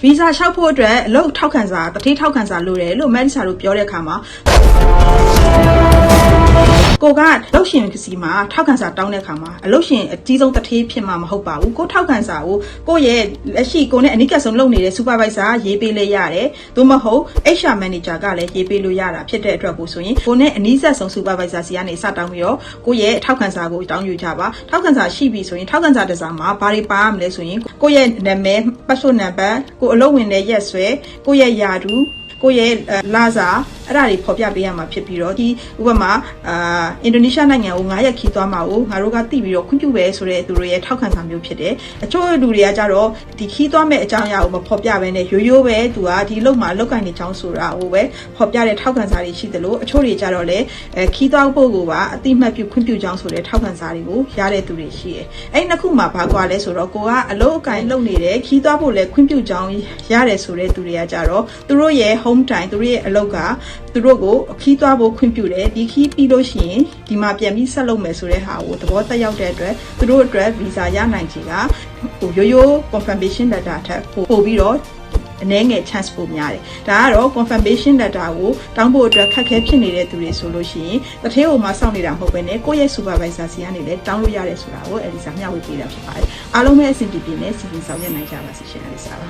visa လျှောက်ဖို့အတွက်အလုပ်ထောက်ခံစာတတိထောက်ခံစာလိုတယ်လို့ Melissa တို့ပြောတဲ့အခါမှာကိုကလုပ်ရှင်စီမှာထောက်ခံစာတောင်းတဲ့အခါမှာအလုပ်ရှင်အကြီးဆုံးတတိဖြစ်မှာမဟုတ်ပါဘူးကိုထောက်ခံစာကိုကိုရဲ့လက်ရှိကိုနဲ့အနိကဆုံးလုပ်နေတဲ့ supervisor ရေးပေးလေးရတယ်သို့မဟုတ် HR manager ကလည်းရေးပေးလို့ရတာဖြစ်တဲ့အတွက်ကိုဆိုရင်ကိုနဲ့အနီးစပ်ဆုံး supervisor စီကနေစတောင်းပြီးတော့ကိုရဲ့ထောက်ခံစာကိုတောင်းယူကြပါထောက်ခံစာရှိပြီဆိုရင်ထောက်ခံစာတစ်စာမှာဘာတွေပါရမလဲဆိုရင်ကိုရဲ့နာမည် passport number ကိုအလုပ်ဝင်တဲ့ရက်စွဲကိုရဲ့ယာတူကိုရဲ့လာစာအဲ့ဒါတွေဖော်ပြပေးရမှာဖြစ်ပြီးတော့ဒီဥပမာအင်ဒိုနီးရှားနိုင်ငံကို9ရက်ခီးသွားမှာကိုငါတို့ကသိပြီးတော့ခွင့်ပြုပဲဆိုတဲ့သူတို့ရဲ့ထောက်ခံစာမျိုးဖြစ်တယ်အချို့လူတွေကကြတော့ဒီခီးသွားမဲ့အကြောင်းအရာကိုမဖော်ပြဘဲနဲ့ရိုးရိုးပဲသူကဒီလုံမှာလောက်ကန်နေချောင်းဆိုတာဟိုပဲဖော်ပြတဲ့ထောက်ခံစာတွေရှိသလိုအချို့တွေကြတော့လေခီးသွားဖို့ကိုပါအတိမတ်ပြုခွင့်ပြုကြောင်းဆိုတဲ့ထောက်ခံစာတွေကိုရတဲ့သူတွေရှိတယ်အဲ့နှစ်ခုမှာဘာကွာလဲဆိုတော့ကိုကအလုပ်အကင်လုပ်နေတယ်ခီးသွားဖို့လည်းခွင့်ပြုကြောင်းရတယ်ဆိုတဲ့သူတွေကကြတော့သူတို့ရဲ့ home time သူတို့ရဲ့အလုပ်ကသူတို့ကိုခီးသွားဖို့ခွင့်ပြုတယ်ဒီခီးပြီးလို့ရှိရင်ဒီမှာပြန်ပြီးဆက်လုပ်မယ်ဆိုတဲ့ဟာကိုသဘောတက်ရောက်တဲ့အတွက်သူတို့အတွက် visa ရနိုင်ချေကဟိုရိုးရိုး confirmation letter ထက်ပို့ပြီးတော့အနေငယ် chance ပိုများတယ်ဒါကတော့ confirmation letter ကိုတောင်းဖို့အတွက်ခက်ခဲဖြစ်နေတဲ့သူတွေဆိုလို့ရှိရင်တထဲဟိုမှာစောင့်နေတာမဟုတ်ဘဲနဲ့ကိုယ့်ရဲ့ supervisor စီကနေလည်းတောင်းလို့ရတယ်ဆိုတာကိုElisaမျှဝေပေးတာဖြစ်ပါတယ်အားလုံးပဲအဆင်ပြေပြေနဲ့စီစဉ်ဆောင်ရွက်နိုင်ကြပါစေရှင်Elisaပါ